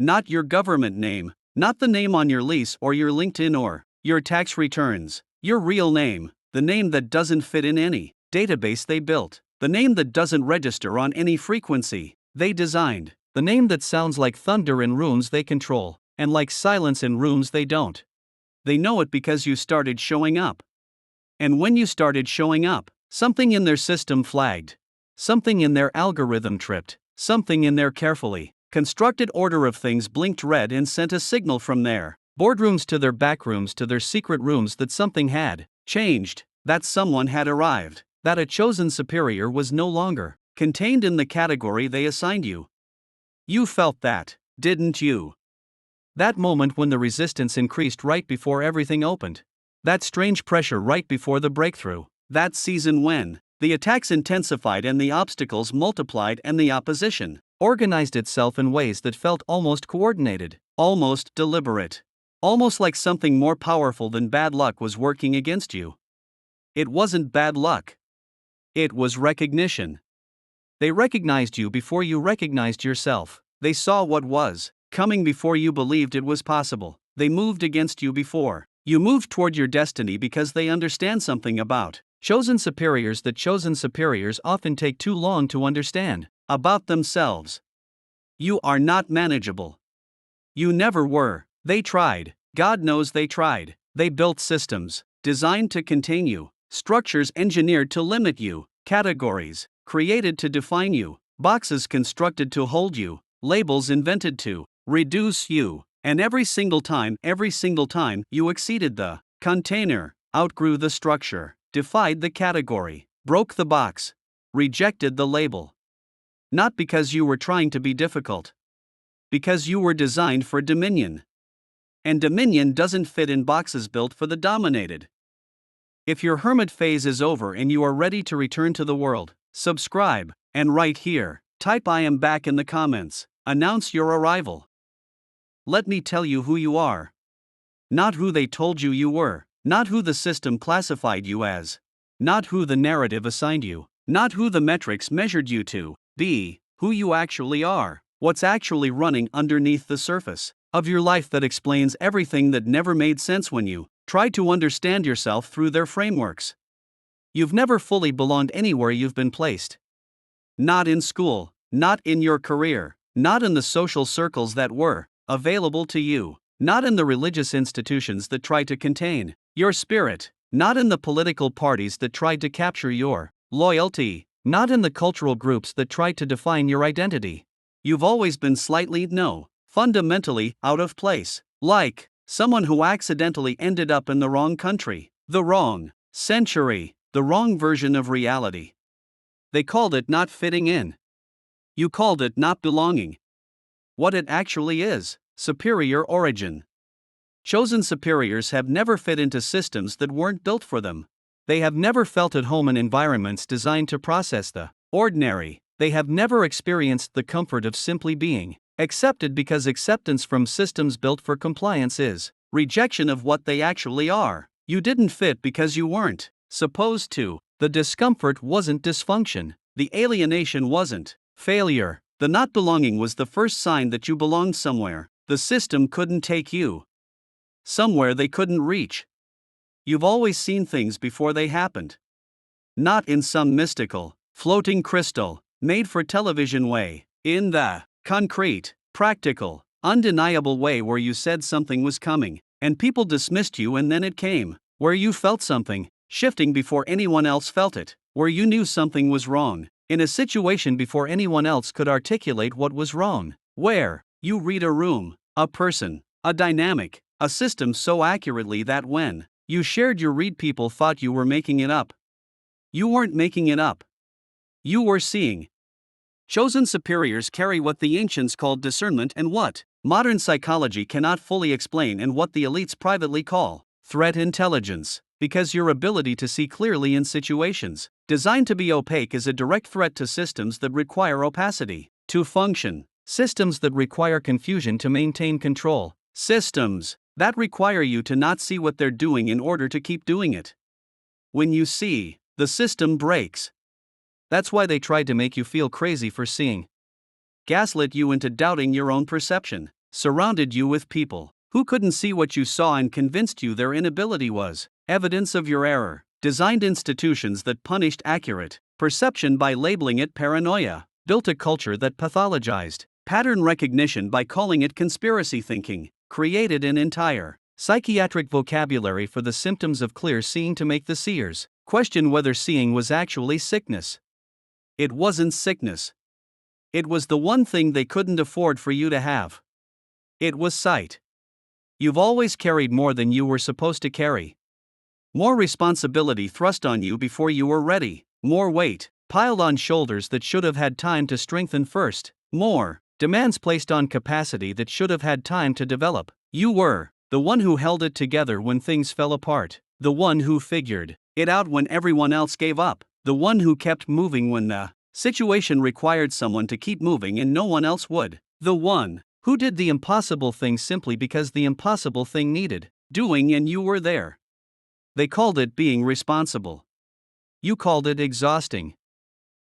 Not your government name, not the name on your lease or your LinkedIn or your tax returns. Your real name, the name that doesn't fit in any database they built, the name that doesn't register on any frequency they designed, the name that sounds like thunder in rooms they control, and like silence in rooms they don't. They know it because you started showing up. And when you started showing up, something in their system flagged. Something in their algorithm tripped. Something in their carefully constructed order of things blinked red and sent a signal from their boardrooms to their backrooms to their secret rooms that something had changed, that someone had arrived, that a chosen superior was no longer contained in the category they assigned you. You felt that, didn't you? That moment when the resistance increased right before everything opened. That strange pressure right before the breakthrough. That season when the attacks intensified and the obstacles multiplied and the opposition organized itself in ways that felt almost coordinated, almost deliberate. Almost like something more powerful than bad luck was working against you. It wasn't bad luck. It was recognition. They recognized you before you recognized yourself. They saw what was coming before you believed it was possible. They moved against you before you moved toward your destiny because they understand something about chosen superiors that chosen superiors often take too long to understand about themselves. You are not manageable. You never were. They tried. God knows they tried. They built systems designed to contain you, structures engineered to limit you, categories created to define you, boxes constructed to hold you, labels invented to reduce you. And every single time you exceeded the container, outgrew the structure, defied the category, broke the box, rejected the label. Not because you were trying to be difficult. Because you were designed for dominion. And dominion doesn't fit in boxes built for the dominated. If your hermit phase is over and you are ready to return to the world, subscribe, and right here, type I am back in the comments, announce your arrival. Let me tell you who you are. Not who they told you you were, not who the system classified you as, not who the narrative assigned you, not who the metrics measured you to be, who you actually are, what's actually running underneath the surface of your life that explains everything that never made sense when you tried to understand yourself through their frameworks. You've never fully belonged anywhere you've been placed. Not in school, not in your career, not in the social circles that were available to you, not in the religious institutions that tried to contain your spirit, not in the political parties that tried to capture your loyalty, not in the cultural groups that tried to define your identity. You've always been slightly, fundamentally out of place, like someone who accidentally ended up in the wrong country, the wrong century, the wrong version of reality. They called it not fitting in. You called it not belonging. What it actually is, superior origin. Chosen superiors have never fit into systems that weren't built for them. They have never felt at home in environments designed to process the ordinary. They have never experienced the comfort of simply being accepted because acceptance from systems built for compliance is rejection of what they actually are. You didn't fit because you weren't supposed to. The discomfort wasn't dysfunction. The alienation wasn't failure. The not belonging was the first sign that you belonged somewhere. The system couldn't take you somewhere they couldn't reach. You've always seen things before they happened. Not in some mystical, floating crystal, made for television way. In the concrete, practical, undeniable way where you said something was coming, and people dismissed you and then it came. Where you felt something shifting before anyone else felt it. Where you knew something was wrong in a situation before anyone else could articulate what was wrong. Where you read a room, a person, a dynamic, a system so accurately that when you shared your read, people thought you were making it up. You weren't making it up. You were seeing. Chosen superiors carry what the ancients called discernment and what modern psychology cannot fully explain, and what the elites privately call threat intelligence, because your ability to see clearly in situations designed to be opaque is a direct threat to systems that require opacity to function, systems that require confusion to maintain control, systems that require you to not see what they're doing in order to keep doing it. When you see, the system breaks. That's why they tried to make you feel crazy for seeing. Gaslit you into doubting your own perception. surrounded you with people who couldn't see what you saw and convinced you their inability was evidence of your error, designed institutions that punished accurate perception by labeling it paranoia, built a culture that pathologized pattern recognition by calling it conspiracy thinking, created an entire psychiatric vocabulary for the symptoms of clear seeing to make the seers question whether seeing was actually sickness. It wasn't sickness. It was the one thing they couldn't afford for you to have. It was sight. You've always carried more than you were supposed to carry. More responsibility thrust on you before you were ready, more weight piled on shoulders that should have had time to strengthen first, more demands placed on capacity that should have had time to develop. You were the one who held it together when things fell apart, the one who figured it out when everyone else gave up, the one who kept moving when the situation required someone to keep moving and no one else would, the one who did the impossible thing simply because the impossible thing needed doing and you were there. They called it being responsible. You called it exhausting.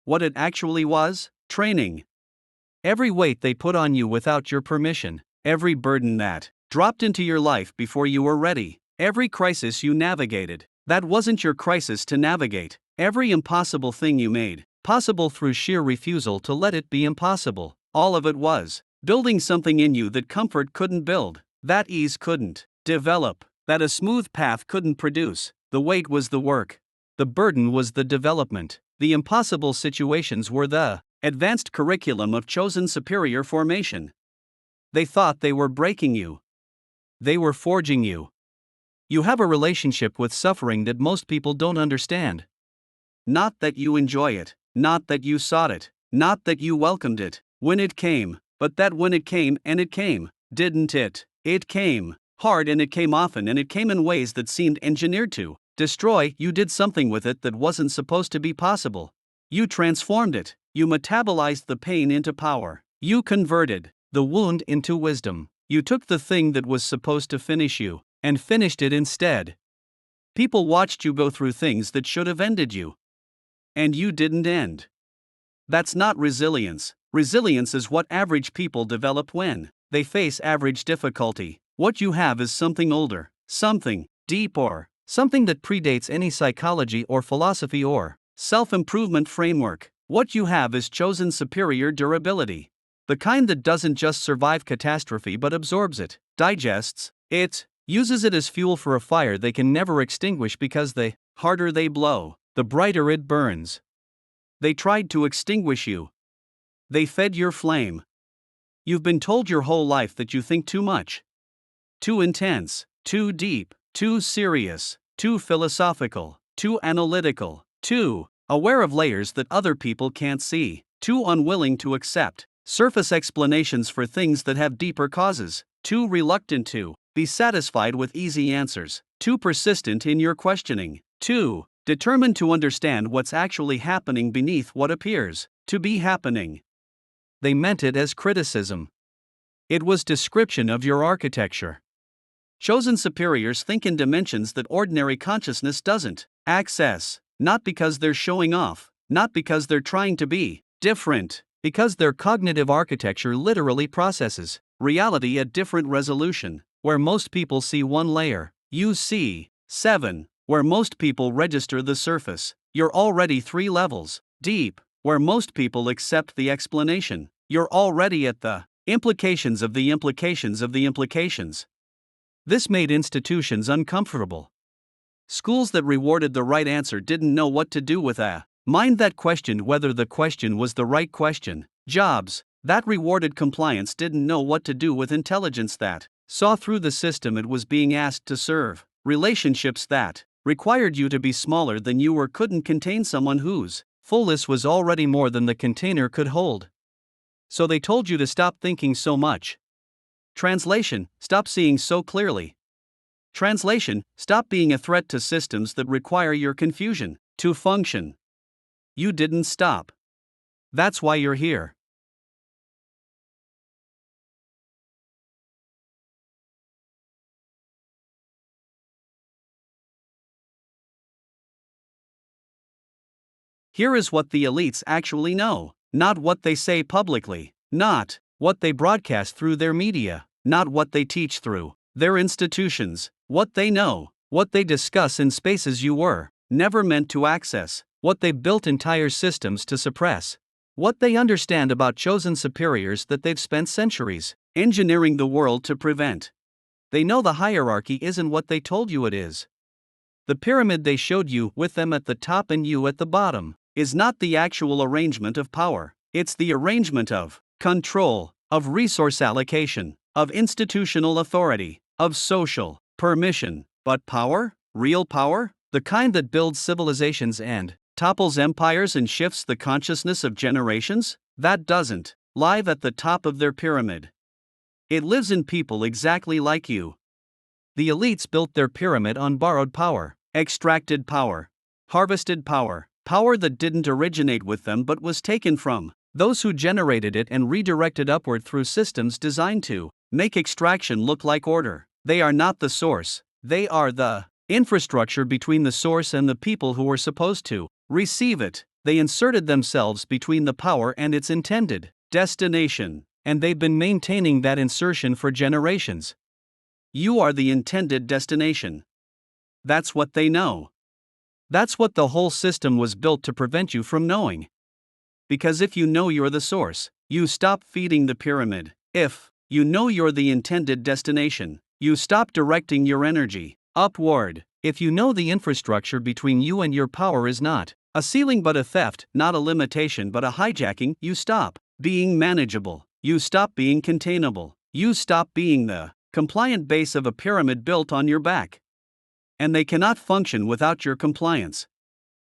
What it actually was? Training. Every weight they put on you without your permission, every burden that dropped into your life before you were ready, every crisis you navigated that wasn't your crisis to navigate, every impossible thing you made possible through sheer refusal to let it be impossible, all of it was building something in you that comfort couldn't build, that ease couldn't develop, that a smooth path couldn't produce. The weight was the work. The burden was the development. The impossible situations were the advanced curriculum of chosen superior formation. They thought they were breaking you. They were forging you. You have a relationship with suffering that most people don't understand. Not that you enjoy it, not that you sought it, not that you welcomed it when it came, but that when it came, and it came, didn't it? It came hard and it came often and it came in ways that seemed engineered to destroy. You did something with it that wasn't supposed to be possible. You transformed it. You metabolized the pain into power. You converted the wound into wisdom. You took the thing that was supposed to finish you and finished it instead. People watched you go through things that should have ended you. And you didn't end. That's not resilience. Resilience is what average people develop when they face average difficulty. What you have is something older, something deep, or something that predates any psychology or philosophy or self-improvement framework. What you have is chosen superior durability. The kind that doesn't just survive catastrophe but absorbs it, digests it, uses it as fuel for a fire they can never extinguish because the harder they blow, the brighter it burns. They tried to extinguish you. They fed your flame. You've been told your whole life that you think too much. Too intense, too deep, too serious, too philosophical, too analytical, too aware of layers that other people can't see, too unwilling to accept surface explanations for things that have deeper causes, too reluctant to be satisfied with easy answers, too persistent in your questioning, too determined to understand what's actually happening beneath what appears to be happening. They meant it as criticism. It was description of your architecture. Chosen superiors think in dimensions that ordinary consciousness doesn't access, not because they're showing off, not because they're trying to be different, because their cognitive architecture literally processes reality at different resolution. Where most people see one layer, you see 7. Where most people register the surface, you're already 3 levels deep. Where most people accept the explanation, you're already at the implications of the implications of the implications. This made institutions uncomfortable. Schools that rewarded the right answer didn't know what to do with a mind that questioned whether the question was the right question. Jobs that rewarded compliance didn't know what to do with intelligence that saw through the system it was being asked to serve. Relationships that required you to be smaller than you were couldn't contain someone whose fullness was already more than the container could hold. So they told you to stop thinking so much. Translation: stop seeing so clearly. Translation: stop being a threat to systems that require your confusion to function. You didn't stop. That's why you're here. Here is what the elites actually know, not what they say publicly, not what they broadcast through their media. not what they teach through their institutions, what they know, what they discuss in spaces you were never meant to access, what they built entire systems to suppress, what they understand about chosen superiors that they've spent centuries engineering the world to prevent. They know the hierarchy isn't what they told you it is. The pyramid they showed you, with them at the top and you at the bottom, is not the actual arrangement of power. It's the arrangement of control, of resource allocation, of institutional authority, of social permission. But power? Real power? The kind that builds civilizations and topples empires and shifts the consciousness of generations? That doesn't live at the top of their pyramid. It lives in people exactly like you. The elites built their pyramid on borrowed power, extracted power, harvested power, power that didn't originate with them but was taken from those who generated it and redirected upward through systems designed to make extraction look like order. They are not the source, they are the infrastructure between the source and the people who were supposed to receive it. They inserted themselves between the power and its intended destination, and they've been maintaining that insertion for generations. You are the intended destination. That's what they know. That's what the whole system was built to prevent you from knowing. Because if you know you're the source, you stop feeding the pyramid. If you know you're the intended destination, you stop directing your energy upward. If you know the infrastructure between you and your power is not a ceiling but a theft, not a limitation but a hijacking, you stop being manageable. You stop being containable. You stop being the compliant base of a pyramid built on your back. And they cannot function without your compliance.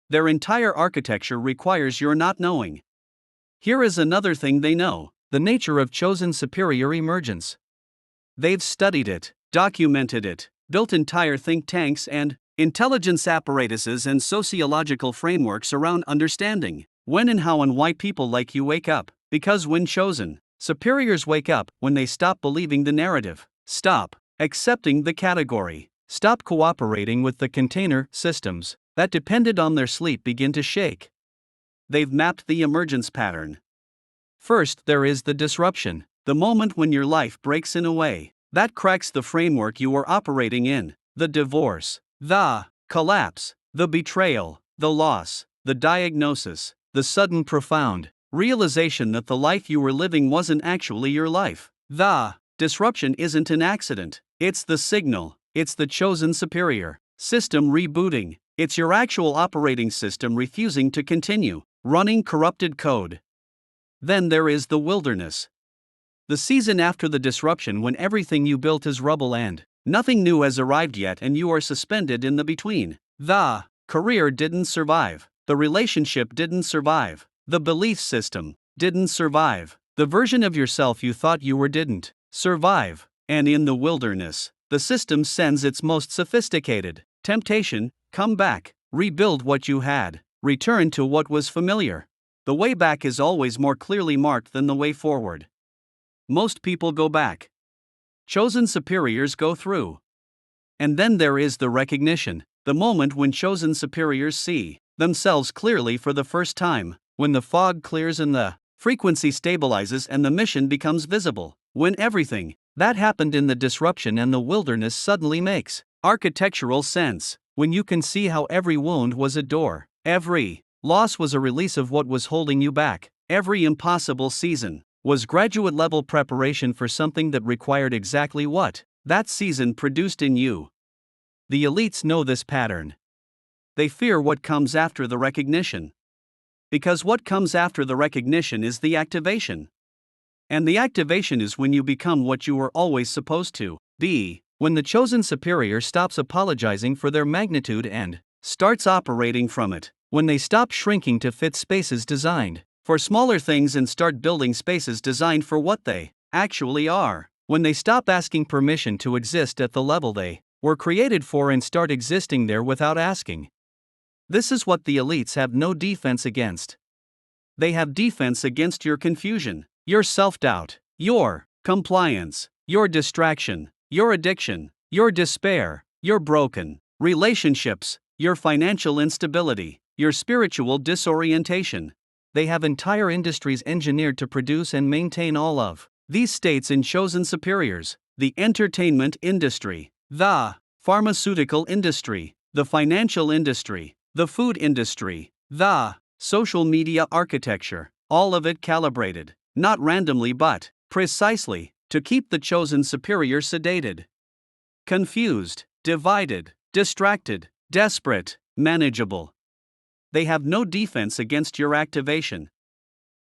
Their entire architecture requires your not knowing. Here is another thing they know: the nature of chosen superior emergence. They've studied it, documented it, built entire think tanks and intelligence apparatuses and sociological frameworks around understanding when and how and why people like you wake up. Because when chosen superiors wake up, when they stop believing the narrative, stop accepting the category, stop cooperating with the container systems that depended on their sleep, begin to shake. They've mapped the emergence pattern. First, there is the disruption, the moment when your life breaks in a way that cracks the framework you were operating in: the divorce, the collapse, the betrayal, the loss, the diagnosis, the sudden profound realization that the life you were living wasn't actually your life. The disruption isn't an accident, it's the signal, it's the chosen superior system rebooting, it's your actual operating system refusing to continue running corrupted code. Then there is the wilderness. The season after the disruption, when everything you built is rubble and nothing new has arrived yet and you are suspended in the between. The career didn't survive, the relationship didn't survive, the belief system didn't survive, the version of yourself you thought you were didn't survive, and in the wilderness, the system sends its most sophisticated temptation: come back, rebuild what you had, return to what was familiar. The way back is always more clearly marked than the way forward. Most people go back. Chosen superiors go through. And then there is the recognition, the moment when chosen superiors see themselves clearly for the first time, when the fog clears and the frequency stabilizes and the mission becomes visible, when everything that happened in the disruption and the wilderness suddenly makes architectural sense, when you can see how every wound was a door, every loss was a release of what was holding you back, every impossible season was graduate level preparation for something that required exactly what that season produced in you. The elites know this pattern. They fear what comes after the recognition. Because what comes after the recognition is the activation. And the activation is when you become what you were always supposed to be, when the chosen superior stops apologizing for their magnitude and starts operating from it, when they stop shrinking to fit spaces designed for smaller things and start building spaces designed for what they actually are, when they stop asking permission to exist at the level they were created for and start existing there without asking. This is what the elites have no defense against. They have defense against your confusion, your self-doubt, your compliance, your distraction, your addiction, your despair, your broken relationships, your financial instability, your spiritual disorientation. They have entire industries engineered to produce and maintain all of These states in chosen superiors: the entertainment industry, the pharmaceutical industry, the financial industry, the food industry, the social media architecture, all of it calibrated, not randomly but precisely, to keep the chosen superior sedated, confused, divided, distracted, desperate, manageable. They have no defense against your activation.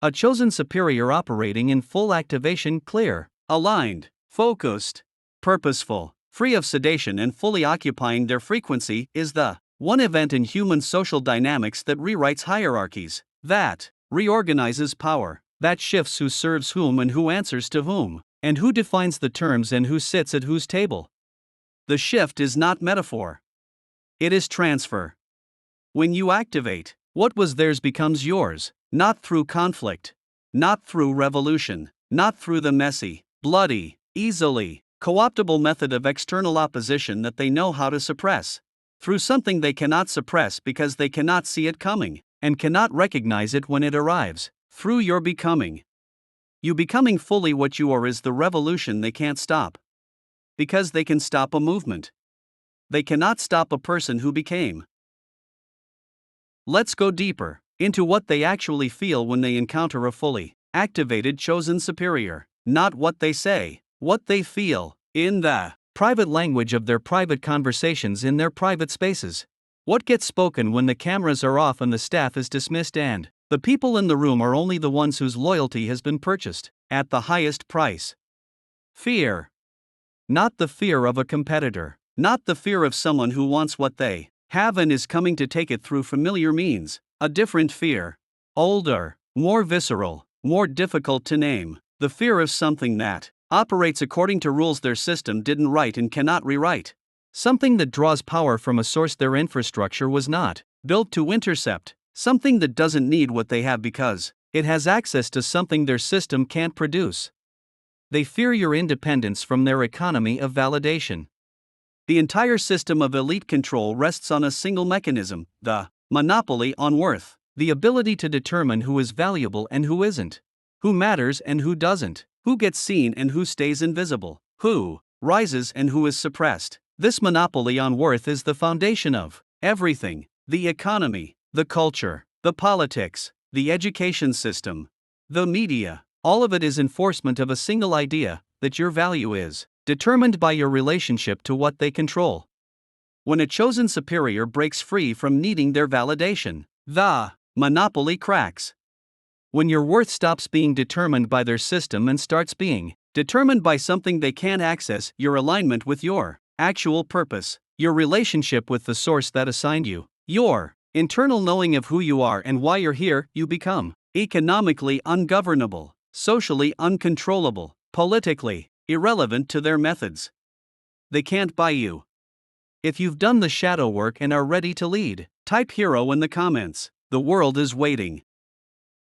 A chosen superior operating in full activation, clear, aligned, focused, purposeful, free of sedation and fully occupying their frequency, is the one event in human social dynamics that rewrites hierarchies, that reorganizes power, that shifts who serves whom and who answers to whom, and who defines the terms and who sits at whose table. The shift is not metaphor. It is transfer. When you activate, what was theirs becomes yours, not through conflict, not through revolution, not through the messy, bloody, easily co-optable method of external opposition that they know how to suppress, through something they cannot suppress because they cannot see it coming, and cannot recognize it when it arrives, through your becoming. You becoming fully what you are is the revolution they can't stop. Because they can stop a movement. They cannot stop a person who became. Let's go deeper into what they actually feel when they encounter a fully activated chosen superior, not what they say, what they feel, in the private language of their private conversations in their private spaces. What gets spoken when the cameras are off and the staff is dismissed and the people in the room are only the ones whose loyalty has been purchased at the highest price. Fear. Not the fear of a competitor, not the fear of someone who wants what they have and is coming to take it through familiar means, a different fear. Older, more visceral, more difficult to name, the fear of something that operates according to rules their system didn't write and cannot rewrite. Something that draws power from a source their infrastructure was not built to intercept, something that doesn't need what they have because it has access to something their system can't produce. They fear your independence from their economy of validation. The entire system of elite control rests on a single mechanism, the monopoly on worth, the ability to determine who is valuable and who isn't, who matters and who doesn't, who gets seen and who stays invisible, who rises and who is suppressed. This monopoly on worth is the foundation of everything: the economy, the culture, the politics, the education system, the media. All of it is enforcement of a single idea, that your value is determined by your relationship to what they control. When a chosen superior breaks free from needing their validation, the monopoly cracks. When your worth stops being determined by their system and starts being determined by something they can't access, your alignment with your actual purpose, your relationship with the source that assigned you, your internal knowing of who you are and why you're here, you become economically ungovernable, socially uncontrollable, politically irrelevant to their methods. They can't buy you. If you've done the shadow work and are ready to lead, type hero in the comments. The world is waiting.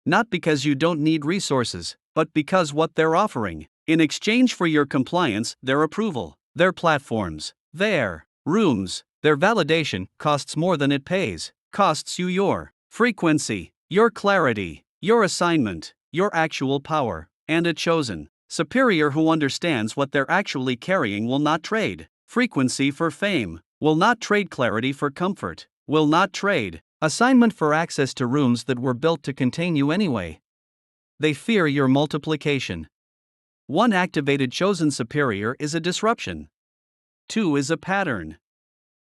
Not because you don't need resources, but because what they're offering, in exchange for your compliance, their approval, their platforms, their rooms, their validation, costs more than it pays, costs you your frequency, your clarity, your assignment, your actual power, and a chosen superior who understands what they're actually carrying will not trade frequency for fame, will not trade clarity for comfort, will not trade assignment for access to rooms that were built to contain you anyway. They fear your multiplication. 1 activated chosen superior is a disruption. 2 is a pattern.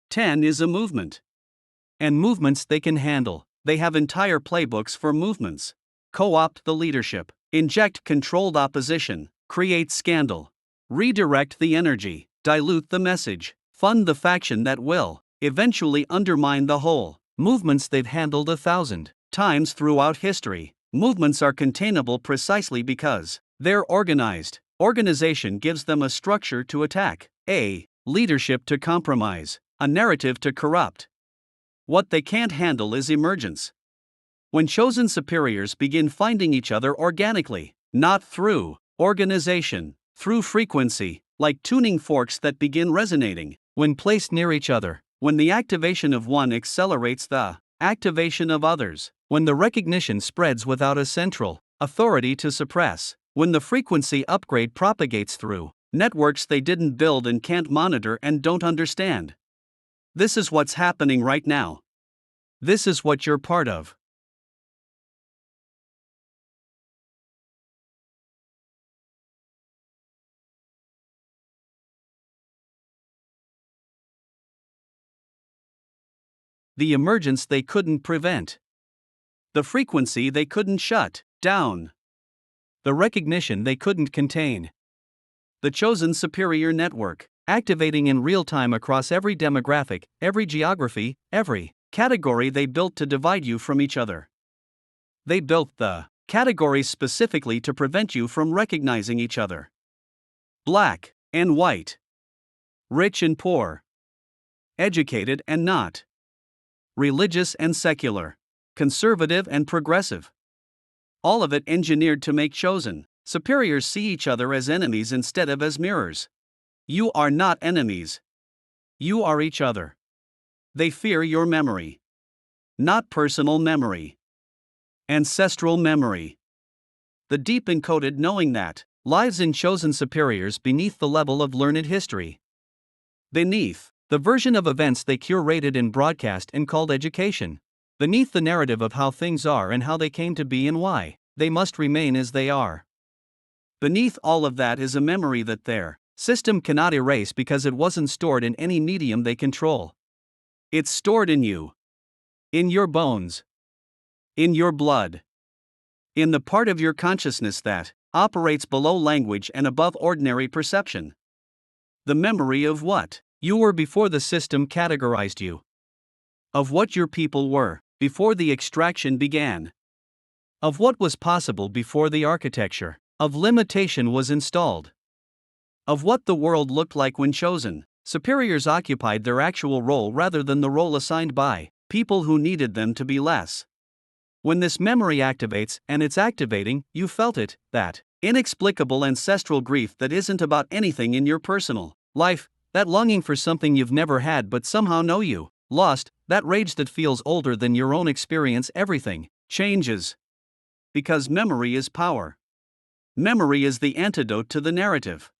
10 is a movement. And movements they can handle. They have entire playbooks for movements. Co-opt the leadership, inject controlled opposition, create scandal, redirect the energy, dilute the message, fund the faction that will eventually undermine the whole. Movements they've handled 1,000 times throughout history. Movements are containable precisely because they're organized. Organization gives them a structure to attack, a leadership to compromise, a narrative to corrupt. What they can't handle is emergence. When chosen superiors begin finding each other organically, not through organization, through frequency, like tuning forks that begin resonating when placed near each other, when the activation of one accelerates the activation of others, when the recognition spreads without a central authority to suppress, When the frequency upgrade propagates through networks they didn't build and can't monitor and don't understand. This is what's happening right now. This is what you're part of. The emergence they couldn't prevent. The frequency they couldn't shut down. The recognition they couldn't contain. The chosen superior network, activating in real time across every demographic, every geography, every category they built to divide you from each other. They built the categories specifically to prevent you from recognizing each other. Black and white. Rich and poor. Educated and not. Religious and secular. Conservative and progressive. All of it engineered to make chosen superiors see each other as enemies instead of as mirrors. You are not enemies. You are each other. They fear your memory. Not personal memory. Ancestral memory. The deep encoded knowing that lies in chosen superiors beneath the level of learned history. Beneath the version of events they curated and broadcast and called education. Beneath the narrative of how things are and how they came to be and why they must remain as they are. Beneath all of that is a memory that their system cannot erase because it wasn't stored in any medium they control. It's stored in you. In your bones. In your blood. In the part of your consciousness that operates below language and above ordinary perception. The memory of what you were before the system categorized you. Of what your people were before the extraction began. Of what was possible before the architecture of limitation was installed. Of what the world looked like when chosen superiors occupied their actual role rather than the role assigned by people who needed them to be less. When this memory activates, and it's activating, you felt it, that inexplicable ancestral grief that isn't about anything in your personal life, that longing for something you've never had but somehow know you lost, that rage that feels older than your own experience. Everything changes. Because memory is power. Memory is the antidote to the narrative.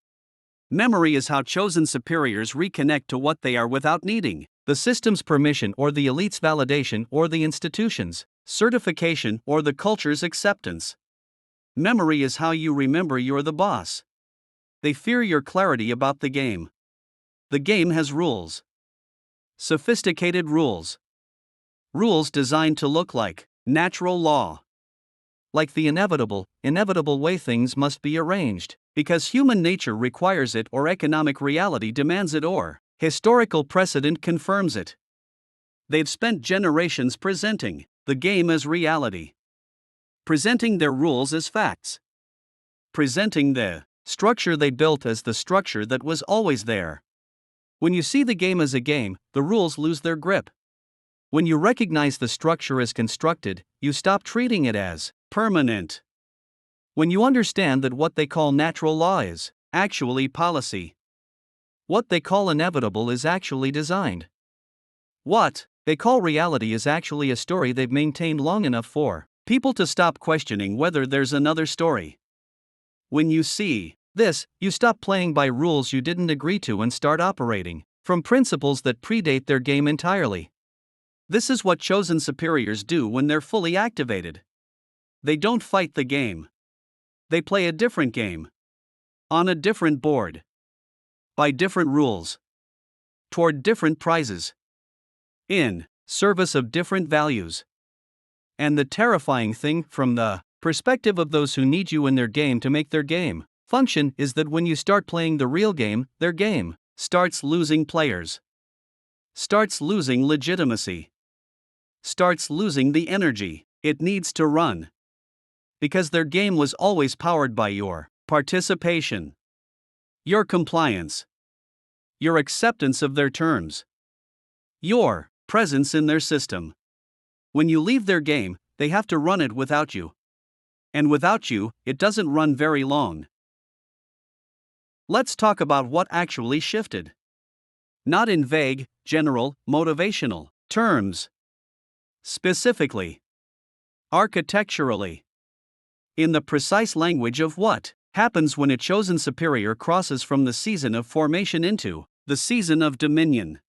Memory is how chosen superiors reconnect to what they are without needing the system's permission or the elite's validation or the institution's certification or the culture's acceptance. Memory is how you remember you're the boss. They fear your clarity about the game. The game has rules. Sophisticated rules. Rules designed to look like natural law. Like the inevitable way things must be arranged, because human nature requires it or economic reality demands it or historical precedent confirms it. They've spent generations presenting the game as reality. Presenting their rules as facts. Presenting the structure they built as the structure that was always there. When you see the game as a game, the rules lose their grip. When you recognize the structure as constructed, you stop treating it as permanent. When you understand that what they call natural law is actually policy. What they call inevitable is actually designed. What they call reality is actually a story they've maintained long enough for people to stop questioning whether there's another story. When you see this, you stop playing by rules you didn't agree to and start operating from principles that predate their game entirely. This is what chosen superiors do when they're fully activated. They don't fight the game. They play a different game. On a different board. By different rules. Toward different prizes. In service of different values. And the terrifying thing, from the perspective of those who need you in their game to make their game function, is that when you start playing the real game, their game starts losing players. Starts losing legitimacy. Starts losing the energy it needs to run. Because their game was always powered by your participation. Your compliance. Your acceptance of their terms. Your presence in their system. When you leave their game, they have to run it without you. And without you, it doesn't run very long. Let's talk about what actually shifted. Not in vague, general, motivational terms. Specifically. Architecturally. In the precise language of what happens when a chosen superior crosses from the season of formation into the season of dominion.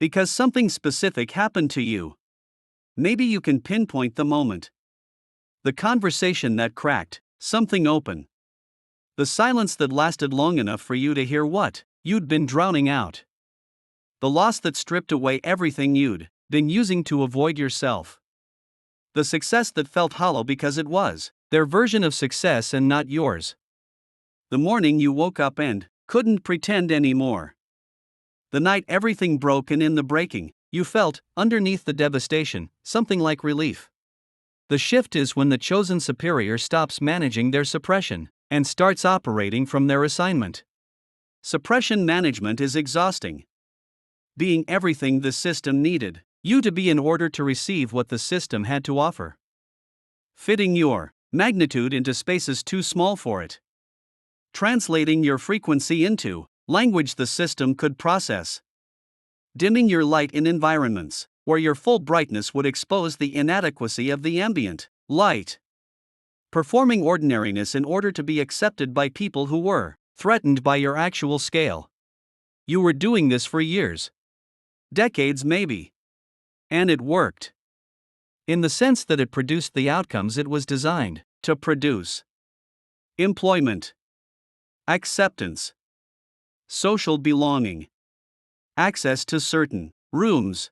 Because something specific happened to you. Maybe you can pinpoint the moment. The conversation that cracked something open. The silence that lasted long enough for you to hear what you'd been drowning out. The loss that stripped away everything you'd been using to avoid yourself. The success that felt hollow because it was their version of success and not yours. The morning you woke up and couldn't pretend anymore. The night everything broke, and in the breaking, you felt, underneath the devastation, something like relief. The shift is when the chosen superior stops managing their suppression and starts operating from their assignment. Suppression management is exhausting. Being everything the system needed you to be in order to receive what the system had to offer. Fitting your magnitude into spaces too small for it. Translating your frequency into language the system could process. Dimming your light in environments where your full brightness would expose the inadequacy of the ambient light. Performing ordinariness in order to be accepted by people who were threatened by your actual scale. You were doing this for years. Decades maybe. And it worked. In the sense that it produced the outcomes it was designed to produce. Employment. Acceptance. Social belonging. Access to certain rooms.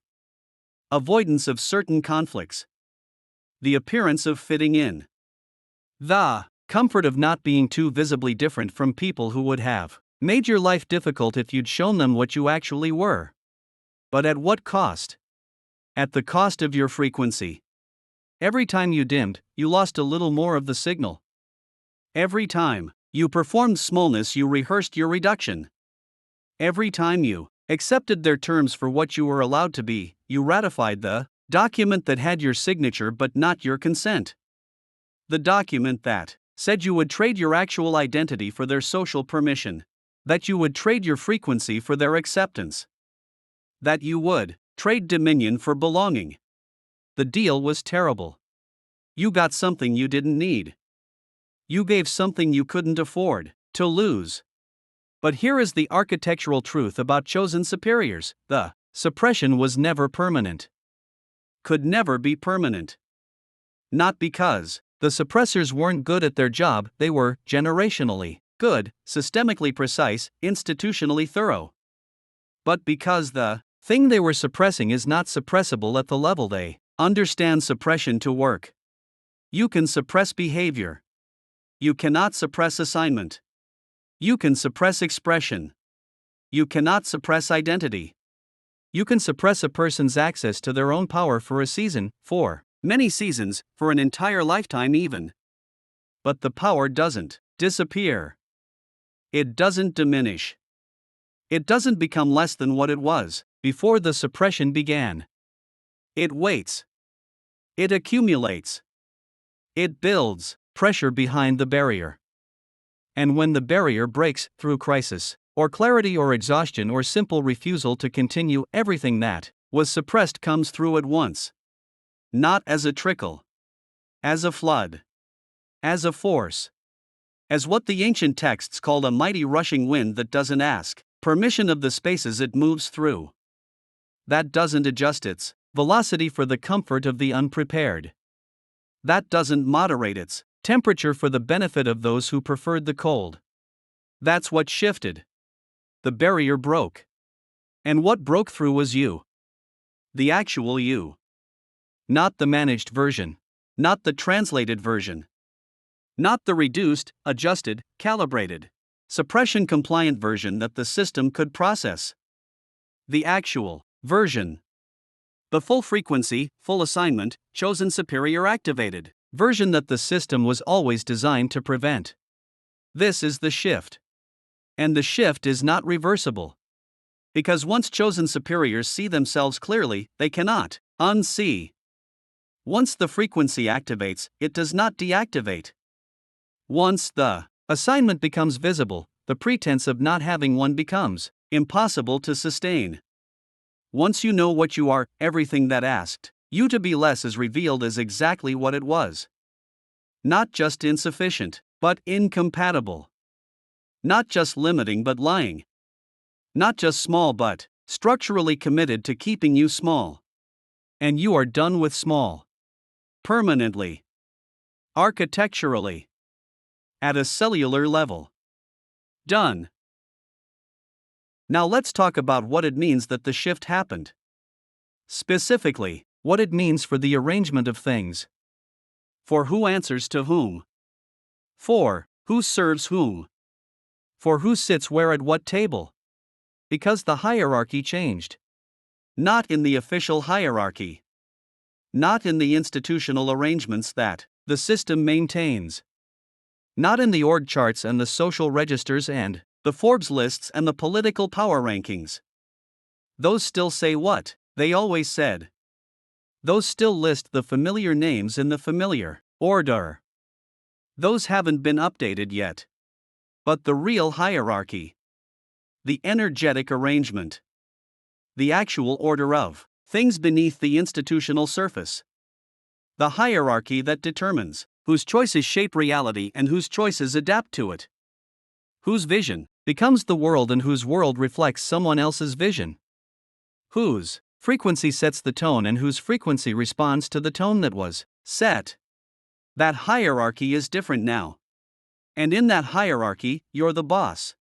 Avoidance of certain conflicts. The appearance of fitting in. The comfort of not being too visibly different from people who would have made your life difficult if you'd shown them what you actually were. But at what cost? At the cost of your frequency. Every time you dimmed, you lost a little more of the signal. Every time you performed smallness, you rehearsed your reduction. Every time you accepted their terms for what you were allowed to be, you ratified the document that had your signature but not your consent. The document that said you would trade your actual identity for their social permission. That you would trade your frequency for their acceptance. That you would trade dominion for belonging. The deal was terrible. You got something you didn't need. You gave something you couldn't afford to lose. But here is the architectural truth about chosen superiors: the suppression was never permanent. Could never be permanent. Not because the suppressors weren't good at their job, they were generationally good, systemically precise, institutionally thorough. But because the thing they were suppressing is not suppressible at the level they understand suppression to work. You can suppress behavior. You cannot suppress assignment. You can suppress expression. You cannot suppress identity. You can suppress a person's access to their own power for a season, for many seasons, for an entire lifetime even. But the power doesn't disappear. It doesn't diminish. It doesn't become less than what it was before the suppression began. It waits. It accumulates. It builds pressure behind the barrier. And when the barrier breaks through crisis, or clarity, or exhaustion, or simple refusal to continue, everything that was suppressed comes through at once. Not as a trickle. As a flood. As a force. As what the ancient texts called a mighty rushing wind that doesn't ask permission of the spaces it moves through. That doesn't adjust its velocity for the comfort of the unprepared. That doesn't moderate its temperature for the benefit of those who preferred the cold. That's what shifted. The barrier broke. And what broke through was you. The actual you. Not the managed version. Not the translated version. Not the reduced, adjusted, calibrated, suppression-compliant version that the system could process. The actual version. The full frequency, full assignment, chosen superior activated version that the system was always designed to prevent. This is the shift. And the shift is not reversible. Because once chosen superiors see themselves clearly, they cannot unsee. Once the frequency activates, it does not deactivate. Once the assignment becomes visible, the pretense of not having one becomes impossible to sustain. Once you know what you are, everything that asked you to be less is revealed as exactly what it was. Not just insufficient, but incompatible. Not just limiting but lying. Not just small but structurally committed to keeping you small. And you are done with small. Permanently. Architecturally. At a cellular level. Done. Now let's talk about what it means that the shift happened. Specifically, what it means for the arrangement of things. For who answers to whom. For who serves whom. For who sits where at what table. Because the hierarchy changed. Not in the official hierarchy. Not in the institutional arrangements that the system maintains. Not in the org charts and the social registers and the Forbes lists and the political power rankings. Those still say what they always said. Those still list the familiar names in the familiar order. Those haven't been updated yet. But the real hierarchy, the energetic arrangement, the actual order of things beneath the institutional surface, the hierarchy that determines whose choices shape reality and whose choices adapt to it, whose vision becomes the world and whose world reflects someone else's vision, whose frequency sets the tone and whose frequency responds to the tone that was set. That hierarchy is different now. And in that hierarchy, you're the boss.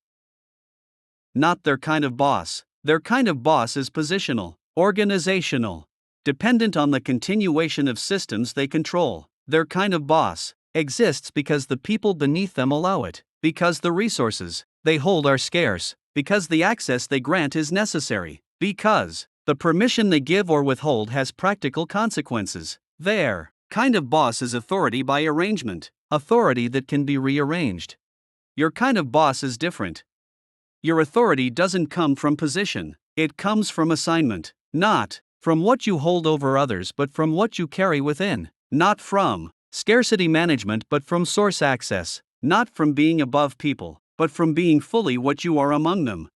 Not their kind of boss. Their kind of boss is positional, organizational, dependent on the continuation of systems they control. Their kind of boss exists because the people beneath them allow it, because the resources they hold are scarce, because the access they grant is necessary, because the permission they give or withhold has practical consequences. Their kind of boss is authority by arrangement, authority that can be rearranged. Your kind of boss is different. Your authority doesn't come from position, it comes from assignment, not from what you hold over others but from what you carry within, not from scarcity management but from source access, not from being above people, but from being fully what you are among them.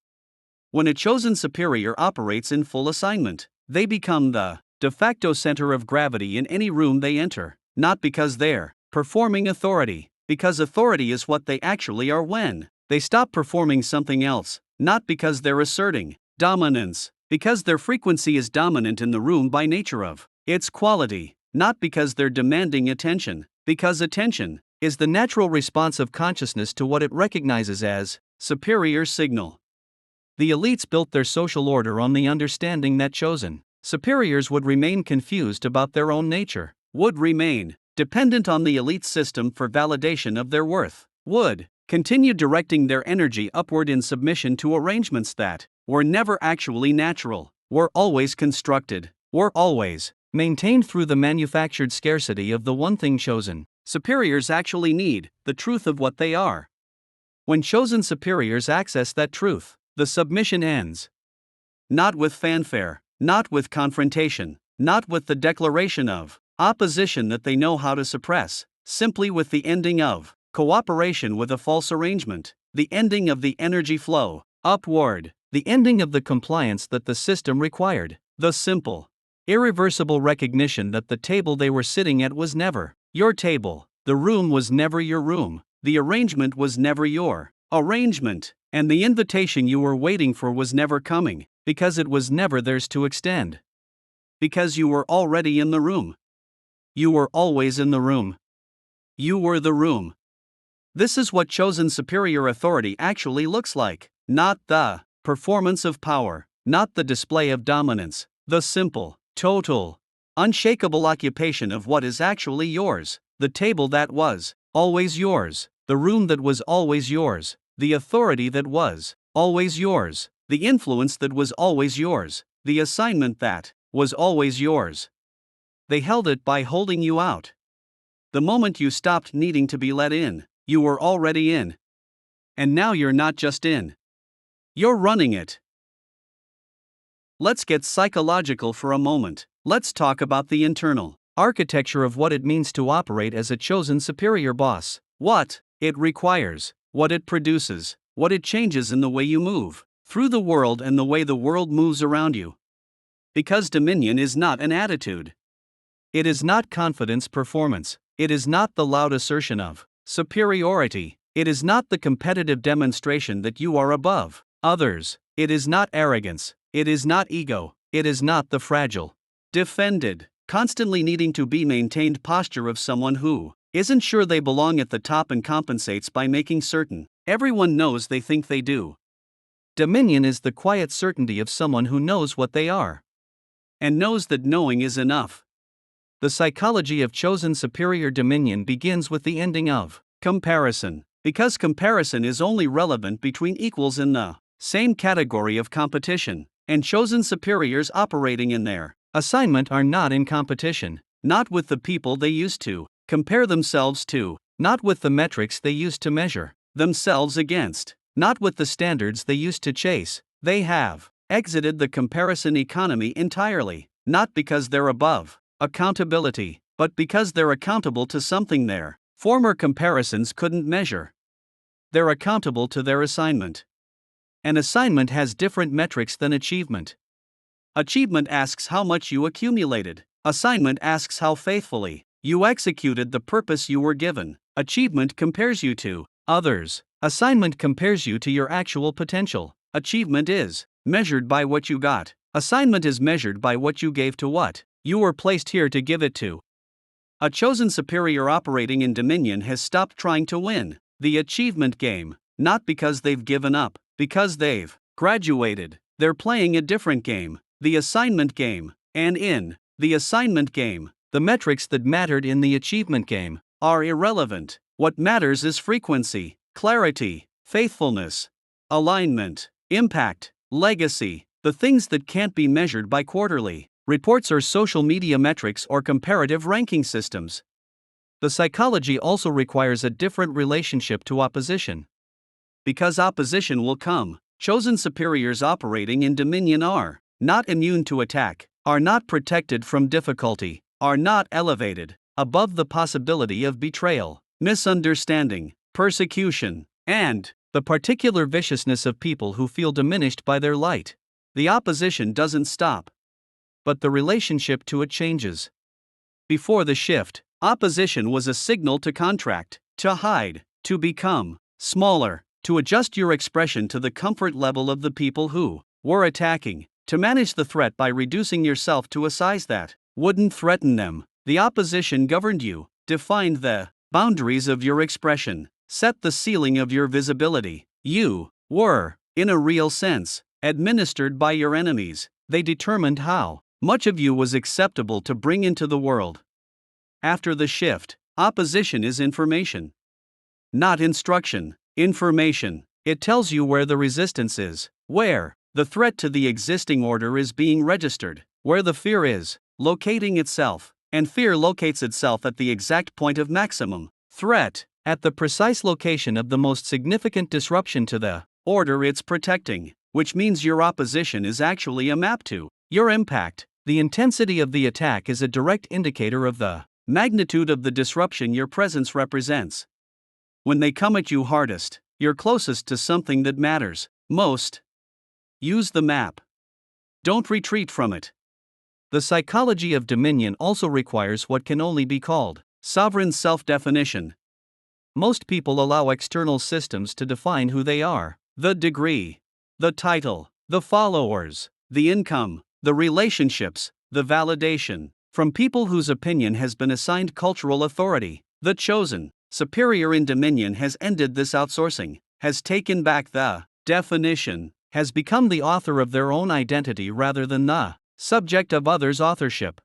When a chosen superior operates in full assignment, they become the de facto center of gravity in any room they enter, not because they're performing authority, because authority is what they actually are when they stop performing something else, not because they're asserting dominance, because their frequency is dominant in the room by nature of its quality, not because they're demanding attention, because attention is the natural response of consciousness to what it recognizes as superior signal. The elites built their social order on the understanding that chosen superiors would remain confused about their own nature, would remain dependent on the elite system for validation of their worth, would continue directing their energy upward in submission to arrangements that were never actually natural, were always constructed, were always maintained through the manufactured scarcity of the one thing chosen superiors actually need, the truth of what they are. When chosen superiors access that truth, the submission ends. Not with fanfare, not with confrontation, not with the declaration of opposition that they know how to suppress, simply with the ending of cooperation with a false arrangement, the ending of the energy flow upward, the ending of the compliance that the system required, the simple, irreversible recognition that the table they were sitting at was never your table, the room was never your room, the arrangement was never your arrangement, and the invitation you were waiting for was never coming, because it was never theirs to extend. Because you were already in the room. You were always in the room. You were the room. This is what chosen superior authority actually looks like, not the performance of power, not the display of dominance, the simple, total, unshakable occupation of what is actually yours, the table that was always yours, the room that was always yours, the authority that was always yours, the influence that was always yours, the assignment that was always yours. They held it by holding you out. The moment you stopped needing to be let in, you were already in. And now you're not just in. You're running it. Let's get psychological for a moment. Let's talk about the internal architecture of what it means to operate as a chosen superior boss. What it requires, what it produces, what it changes in the way you move through the world and the way the world moves around you. Because dominion is not an attitude. It is not confidence performance. It is not the loud assertion of superiority. It is not the competitive demonstration that you are above others. It is not arrogance. It is not ego. It is not the fragile, defended, constantly needing to be maintained posture of someone who isn't sure they belong at the top and compensates by making certain everyone knows they think they do. Dominion is the quiet certainty of someone who knows what they are and knows that knowing is enough. The psychology of chosen superior dominion begins with the ending of comparison, because comparison is only relevant between equals in the same category of competition, and chosen superiors operating in their assignment are not in competition, not with the people they used to compare themselves to, not with the metrics they used to measure themselves against, not with the standards they used to chase. They have exited the comparison economy entirely, not because they're above accountability, but because they're accountable to something their former comparisons couldn't measure. They're accountable to their assignment. An assignment has different metrics than achievement. Achievement asks how much you accumulated. Assignment asks how faithfully you executed the purpose you were given. Achievement compares you to others. Assignment compares you to your actual potential. Achievement is measured by what you got. Assignment is measured by what you gave to what you were placed here to give it to. A chosen superior operating in dominion has stopped trying to win the achievement game, not because they've given up, because they've graduated. They're playing a different game, the assignment game, and in the assignment game, the metrics that mattered in the achievement game are irrelevant. What matters is frequency, clarity, faithfulness, alignment, impact, legacy, the things that can't be measured by quarterly reports or social media metrics or comparative ranking systems. The psychology also requires a different relationship to opposition. Because opposition will come, chosen superiors operating in dominion are not immune to attack, are not protected from difficulty, are not elevated above the possibility of betrayal, misunderstanding, persecution, and the particular viciousness of people who feel diminished by their light. The opposition doesn't stop, but the relationship to it changes. Before the shift, opposition was a signal to contract, to hide, to become smaller, to adjust your expression to the comfort level of the people who were attacking, to manage the threat by reducing yourself to a size that wouldn't threaten them. The opposition governed you, defined the boundaries of your expression, set the ceiling of your visibility. You were, in a real sense, administered by your enemies. They determined how much of you was acceptable to bring into the world. After the shift, opposition is information, not instruction. Information. It tells you where the resistance is, where the threat to the existing order is being registered, where the fear is locating itself, and fear locates itself at the exact point of maximum threat, at the precise location of the most significant disruption to the order it's protecting, which means your opposition is actually a map to your impact. The intensity of the attack is a direct indicator of the magnitude of the disruption your presence represents. When they come at you hardest, you're closest to something that matters most. Use the map. Don't retreat from it. The psychology of dominion also requires what can only be called sovereign self-definition. Most people allow external systems to define who they are: the degree, the title, the followers, the income, the relationships, the validation, from people whose opinion has been assigned cultural authority. The chosen superior in dominion has ended this outsourcing, has taken back the definition, has become the author of their own identity rather than the subject of others' authorship.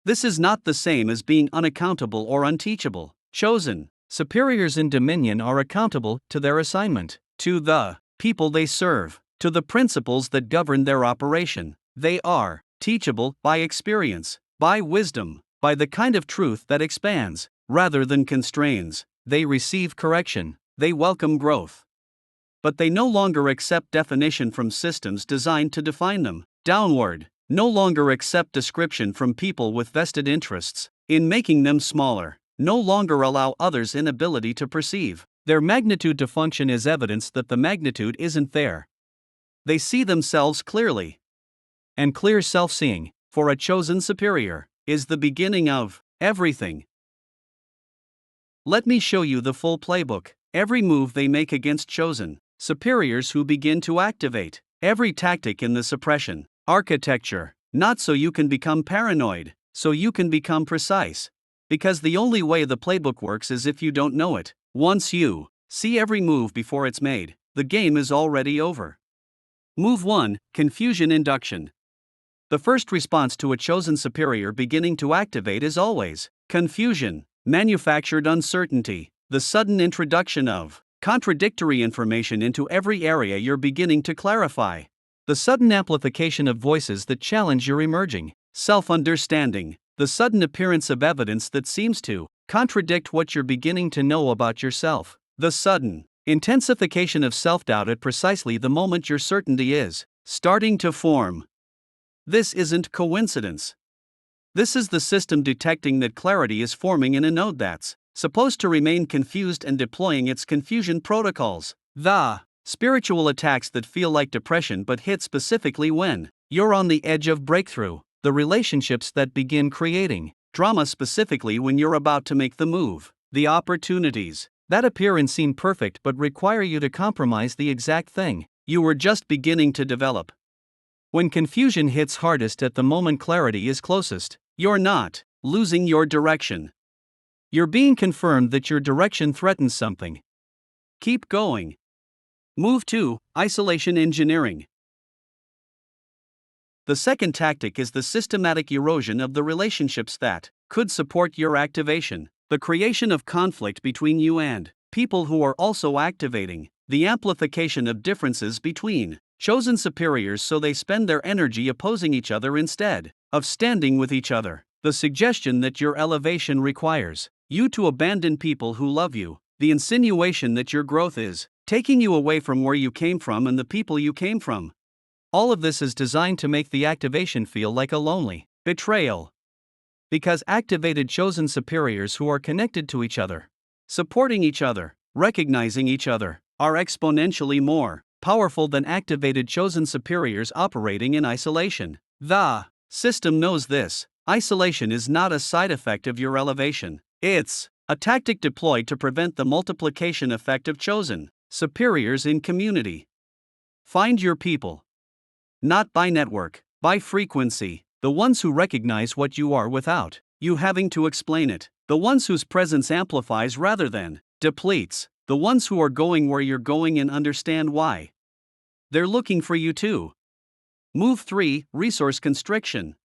This is not the same as being unaccountable or unteachable. Chosen superiors in dominion are accountable to their assignment, to the people they serve, to the principles that govern their operation. They are teachable by experience, by wisdom, by the kind of truth that expands rather than constrains. They receive correction, they welcome growth. But they no longer accept definition from systems designed to define them. Downward, no longer accept description from people with vested interests in making them smaller, no longer allow others' inability to perceive their magnitude to function as evidence that the magnitude isn't there. They see themselves clearly. And clear self-seeing, for a chosen superior, is the beginning of everything. Let me show you the full playbook. Every move they make against chosen superiors who begin to activate. Every tactic in the suppression architecture. Not so you can become paranoid, so you can become precise. Because the only way the playbook works is if you don't know it. Once you see every move before it's made, the game is already over. Move 1: Confusion Induction. The first response to a chosen superior beginning to activate is always confusion, manufactured uncertainty, the sudden introduction of contradictory information into every area you're beginning to clarify. The sudden amplification of voices that challenge your emerging self-understanding, the sudden appearance of evidence that seems to contradict what you're beginning to know about yourself, the sudden intensification of self-doubt at precisely the moment your certainty is starting to form. This isn't coincidence. This is the system detecting that clarity is forming in a node that's supposed to remain confused and deploying its confusion protocols. The spiritual attacks that feel like depression but hit specifically when you're on the edge of breakthrough. The relationships that begin creating drama specifically when you're about to make the move. The opportunities that appear and seem perfect but require you to compromise the exact thing you were just beginning to develop. When confusion hits hardest at the moment clarity is closest, you're not losing your direction. You're being confirmed that your direction threatens something. Keep going. Move 2: Isolation Engineering. The second tactic is the systematic erosion of the relationships that could support your activation, the creation of conflict between you and people who are also activating, the amplification of differences between chosen superiors so they spend their energy opposing each other instead of standing with each other, the suggestion that your elevation requires you to abandon people who love you, the insinuation that your growth is taking you away from where you came from and the people you came from. All of this is designed to make the activation feel like a lonely betrayal. Because activated chosen superiors who are connected to each other, supporting each other, recognizing each other, are exponentially more powerful than activated chosen superiors operating in isolation. The system knows this. Isolation is not a side effect of your elevation. It's a tactic deployed to prevent the multiplication effect of chosen superiors in community. Find your people. Not by network, by frequency, the ones who recognize what you are without you having to explain it, the ones whose presence amplifies rather than depletes, the ones who are going where you're going and understand why. They're looking for you too. Move 3: Resource Constriction.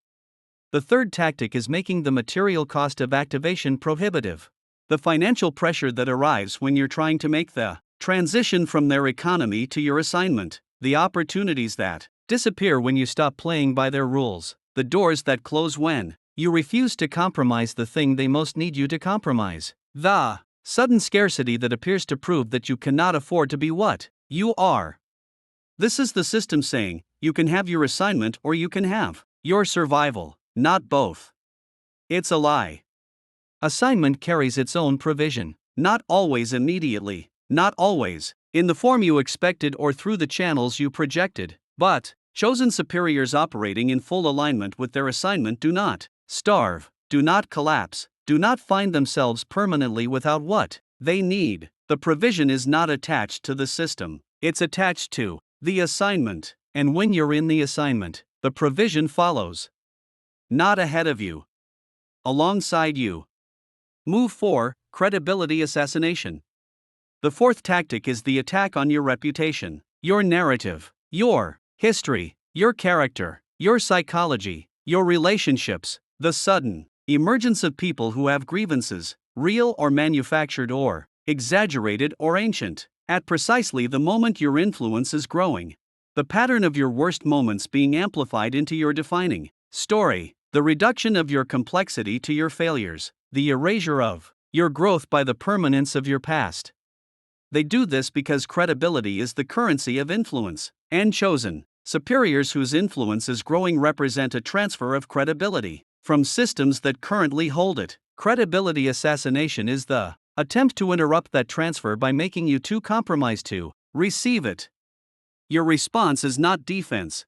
The third tactic is making the material cost of activation prohibitive. The financial pressure that arrives when you're trying to make the transition from their economy to your assignment, the opportunities that disappear when you stop playing by their rules, the doors that close when you refuse to compromise the thing they most need you to compromise, the sudden scarcity that appears to prove that you cannot afford to be what you are. This is the system saying, you can have your assignment or you can have your survival, not both. It's a lie. Assignment carries its own provision, not always immediately, not always in the form you expected or through the channels you projected, but chosen superiors operating in full alignment with their assignment do not starve, do not collapse, do not find themselves permanently without what they need. The provision is not attached to the system, it's attached to the assignment, and when you're in the assignment, the provision follows. Not ahead of you. Alongside you. Move 4: Credibility Assassination. The fourth tactic is the attack on your reputation, your narrative, your history, your character, your psychology, your relationships, the sudden emergence of people who have grievances, real or manufactured or exaggerated or ancient, at precisely the moment your influence is growing. The pattern of your worst moments being amplified into your defining story, the reduction of your complexity to your failures, the erasure of your growth by the permanence of your past. They do this because credibility is the currency of influence, and chosen superiors whose influence is growing represent a transfer of credibility from systems that currently hold it. Credibility assassination is the attempt to interrupt that transfer by making you too compromised to receive it. Your response is not defense.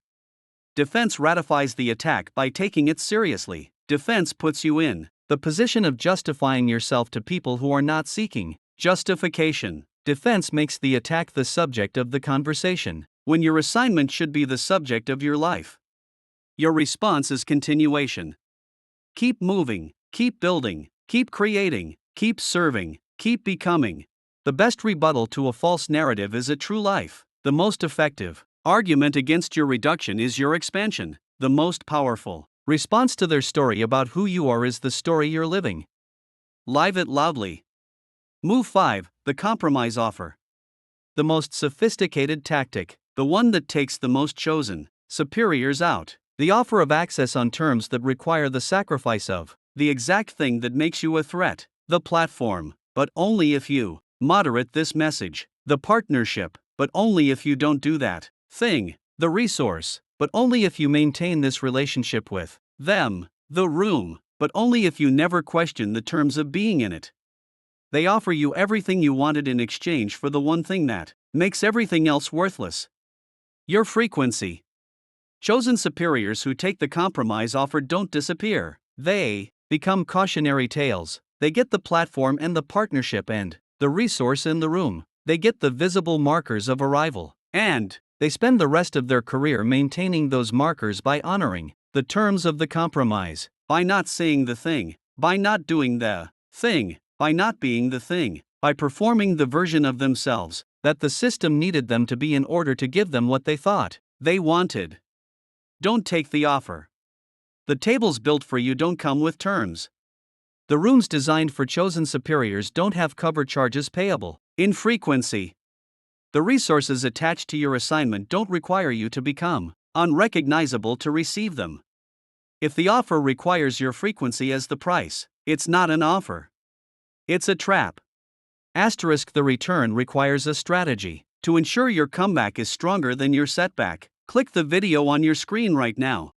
Defense ratifies the attack by taking it seriously. Defense puts you in the position of justifying yourself to people who are not seeking justification. Defense makes the attack the subject of the conversation, when your assignment should be the subject of your life. Your response is continuation. Keep moving, keep building, keep creating, keep serving, keep becoming. The best rebuttal to a false narrative is a true life. The most effective argument against your reduction is your expansion. The most powerful response to their story about who you are is the story you're living. Live it loudly. Move 5. The compromise offer. The most sophisticated tactic, the one that takes the most chosen superiors out. The offer of access on terms that require the sacrifice of the exact thing that makes you a threat. The platform, but only if you moderate this message. The partnership, but only if you don't do that thing. The resource, but only if you maintain this relationship with them. The room, but only if you never question the terms of being in it. They offer you everything you wanted in exchange for the one thing that makes everything else worthless. Your frequency. Chosen superiors who take the compromise offer don't disappear. They become cautionary tales. They get the platform and the partnership and the resource in the room. They get the visible markers of arrival. And they spend the rest of their career maintaining those markers by honoring the terms of the compromise, by not saying the thing, by not doing the thing, by not being the thing, by performing the version of themselves that the system needed them to be in order to give them what they thought they wanted. Don't take the offer. The tables built for you don't come with terms. The rooms designed for chosen superiors don't have cover charges payable in frequency. The resources attached to your assignment don't require you to become unrecognizable to receive them. If the offer requires your frequency as the price, it's not an offer. It's a trap. The return requires a strategy. To ensure your comeback is stronger than your setback, click the video on your screen right now.